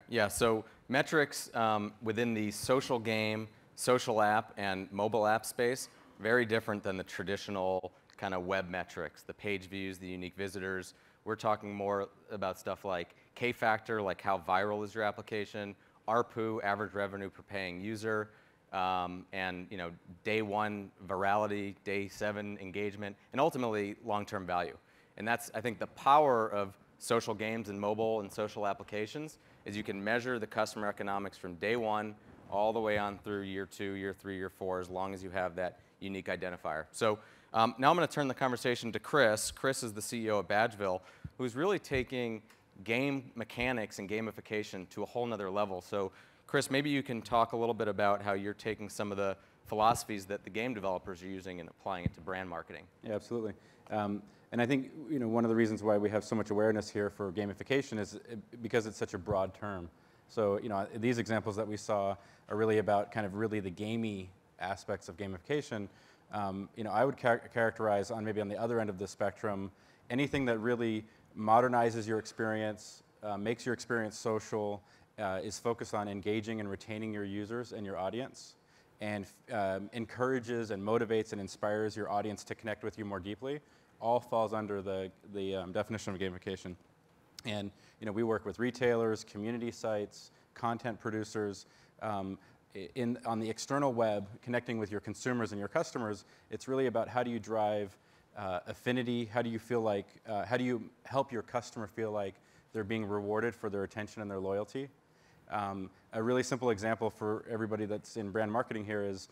Yeah, so metrics within the social game, social app, and mobile app space, very different than the traditional kind of web metrics, the page views, the unique visitors. We're talking more about stuff like K-factor, like how viral is your application, ARPU, average revenue per paying user, and day one virality, day 7 engagement, and ultimately long-term value. And that's, I think, the power of social games and mobile and social applications is you can measure the customer economics from day 1 all the way on through year 2, year 3, year 4, as long as you have that unique identifier. So now I'm going to turn the conversation to Chris. Chris is the CEO of Badgeville, who's really taking game mechanics and gamification to a whole nother level. So Chris, maybe you can talk a little bit about how you're taking some of the philosophies that the game developers are using and applying it to brand marketing. Yeah, absolutely. And I think one of the reasons why we have so much awareness here for gamification is because it's such a broad term. So these examples that we saw are really about kind of really the gamey aspects of gamification. I would characterize maybe on the other end of the spectrum anything that really modernizes your experience, makes your experience social, is focused on engaging and retaining your users and your audience, and encourages and motivates and inspires your audience to connect with you more deeply, all falls under the definition of gamification. And we work with retailers, community sites, content producers. On the external web, connecting with your consumers and your customers, it's really about how do you drive affinity, how do you help your customer feel like they're being rewarded for their attention and their loyalty. A really simple example for everybody that's in brand marketing here is,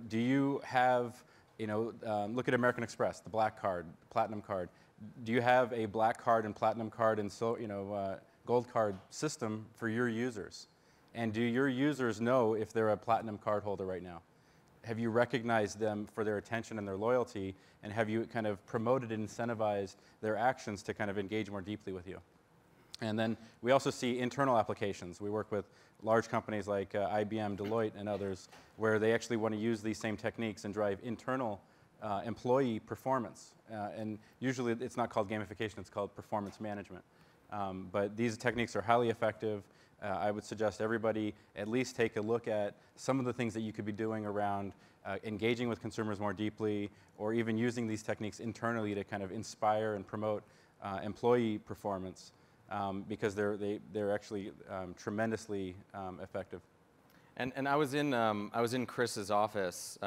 do you have, look at American Express, the black card, platinum card. Do you have a black card and platinum card and gold card system for your users? And do your users know if they're a platinum card holder right now? Have you recognized them for their attention and their loyalty? And have you kind of promoted and incentivized their actions to kind of engage more deeply with you? And then we also see internal applications. We work with large companies like IBM, Deloitte, and others, where they actually want to use these same techniques and drive internal employee performance. And usually it's not called gamification, it's called performance management. But these techniques are highly effective. I would suggest everybody at least take a look at some of the things that you could be doing around engaging with consumers more deeply, or even using these techniques internally to kind of inspire and promote employee performance. Because they're actually tremendously effective. And I was in Chris's office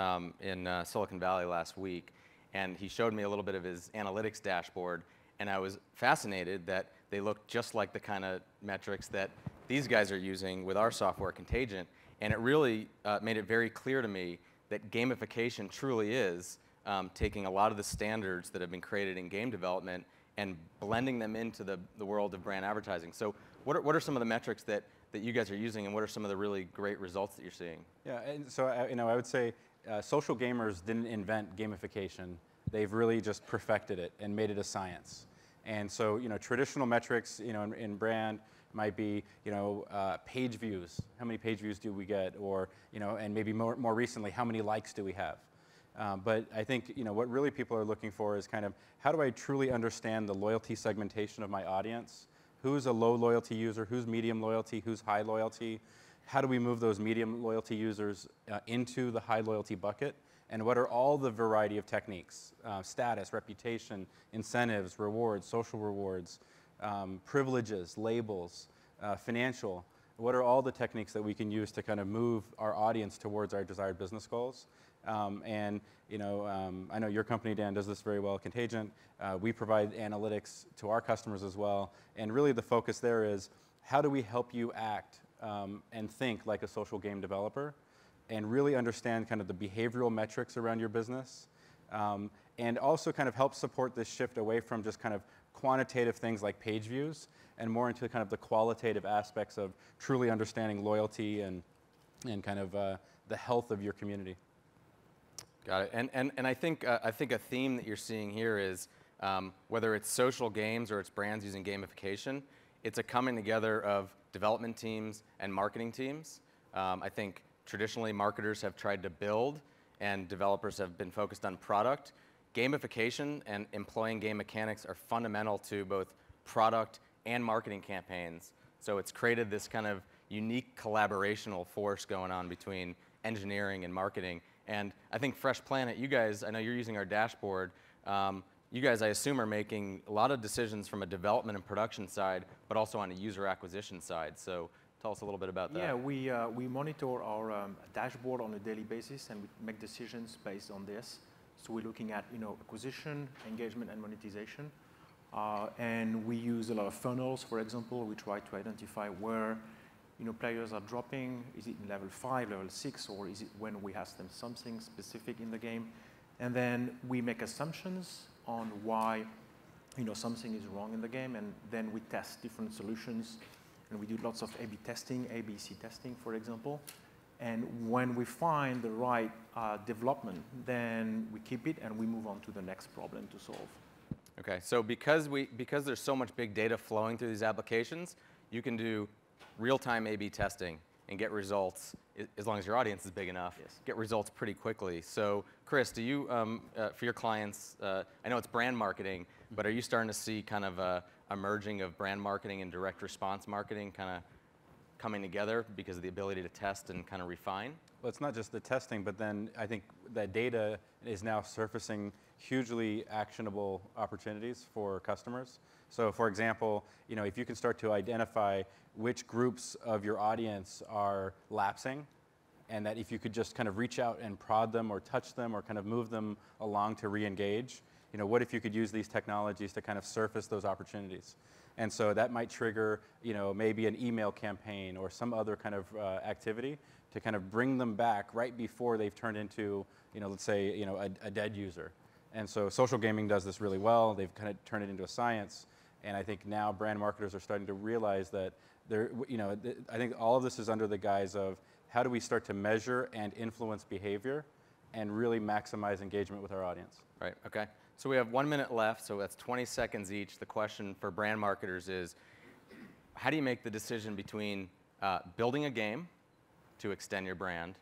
in Silicon Valley last week, and he showed me a little bit of his analytics dashboard, and I was fascinated that they looked just like the kind of metrics that these guys are using with our software, Kontagent, and it really made it very clear to me that gamification truly is taking a lot of the standards that have been created in game development and blending them into the world of brand advertising. So what are some of the metrics that you guys are using, and what are some of the really great results that you're seeing? Yeah, and so I would say social gamers didn't invent gamification. They've really just perfected it and made it a science. And so traditional metrics in brand might be page views. How many page views do we get? Or and maybe more recently, how many likes do we have? But I think what really people are looking for is kind of how do I truly understand the loyalty segmentation of my audience? Who's a low loyalty user? Who's medium loyalty? Who's high loyalty? How do we move those medium loyalty users into the high loyalty bucket? And what are all the variety of techniques? Status, reputation, incentives, rewards, social rewards, privileges, labels, financial. What are all the techniques that we can use to kind of move our audience towards our desired business goals? I know your company, Dan, does this very well, Kontagent. We provide analytics to our customers as well. And really the focus there is how do we help you act and think like a social game developer and really understand kind of the behavioral metrics around your business, and also kind of help support this shift away from just kind of quantitative things like page views and more into kind of the qualitative aspects of truly understanding loyalty and kind of the health of your community. Got it. And I think a theme that you're seeing here is whether it's social games or it's brands using gamification, it's a coming together of development teams and marketing teams. I think traditionally marketers have tried to build and developers have been focused on product. Gamification and employing game mechanics are fundamental to both product and marketing campaigns. So it's created this kind of unique collaborational force going on between engineering and marketing. And I think Fresh Planet, you guys, I know you're using our dashboard. You guys, I assume, are making a lot of decisions from a development and production side, but also on a user acquisition side. So tell us a little bit about that. Yeah, we monitor our dashboard on a daily basis, and we make decisions based on this. So we're looking at acquisition, engagement, and monetization. And we use a lot of funnels, for example. We try to identify where players are dropping. Is it in level 5, level 6, or is it when we ask them something specific in the game? And then we make assumptions on why something is wrong in the game, and then we test different solutions, and we do lots of A/B testing, ABC testing, for example. And when we find the right development, then we keep it and we move on to the next problem to solve. Okay, so because there's so much big data flowing through these applications, you can do real-time A/B testing and get results, as long as your audience is big enough, yes, get results pretty quickly. So Chris, do you, for your clients, I know it's brand marketing, but are you starting to see kind of a merging of brand marketing and direct response marketing kind of coming together because of the ability to test and kind of refine? Well, it's not just the testing, but then I think that data is now surfacing hugely actionable opportunities for customers. So for example, if you can start to identify which groups of your audience are lapsing, and that if you could just kind of reach out and prod them or touch them or kind of move them along to re-engage, what if you could use these technologies to kind of surface those opportunities? And so that might trigger, maybe an email campaign or some other kind of activity to kind of bring them back right before they've turned into, let's say, a dead user. And so social gaming does this really well. They've kind of turned it into a science. And I think now brand marketers are starting to realize that I think all of this is under the guise of how do we start to measure and influence behavior and really maximize engagement with our audience. Right, okay. So we have 1 minute left, so that's 20 seconds each. The question for brand marketers is, how do you make the decision between building a game to extend your brand,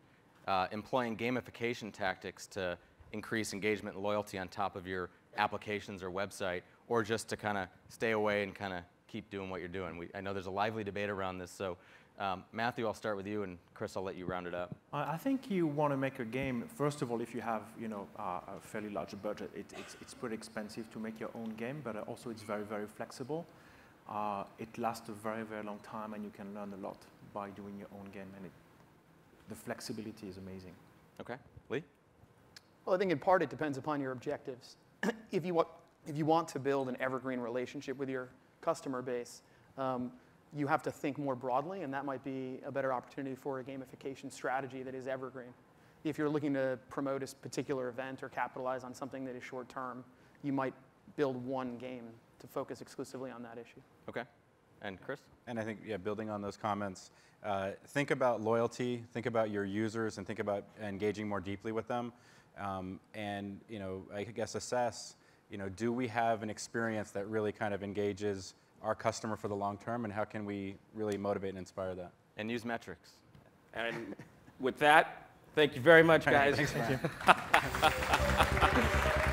employing gamification tactics to increase engagement and loyalty on top of your applications or website, or just to kind of stay away and kind of keep doing what you're doing? I know there's a lively debate around this, so Matthew, I'll start with you, and Chris, I'll let you round it up. I think you want to make a game, first of all, if you have a fairly large budget, it's pretty expensive to make your own game, but also it's very, very flexible. It lasts a very, very long time, and you can learn a lot by doing your own game, and the flexibility is amazing. Okay, Lee? Well, I think in part it depends upon your objectives. If you want to build an evergreen relationship with your customer base, you have to think more broadly, and that might be a better opportunity for a gamification strategy that is evergreen. If you're looking to promote a particular event or capitalize on something that is short term, you might build one game to focus exclusively on that issue. Okay, and Chris? And I think, building on those comments, think about loyalty, think about your users, and think about engaging more deeply with them. And I guess assess, do we have an experience that really kind of engages our customer for the long term, and how can we really motivate and inspire that? And use metrics. And with that, thank you very much, guys. Thanks, Matt.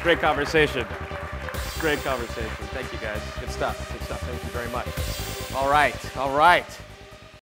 Great conversation. Great conversation. Thank you, guys. Good stuff. Good stuff. Thank you very much. All right, all right.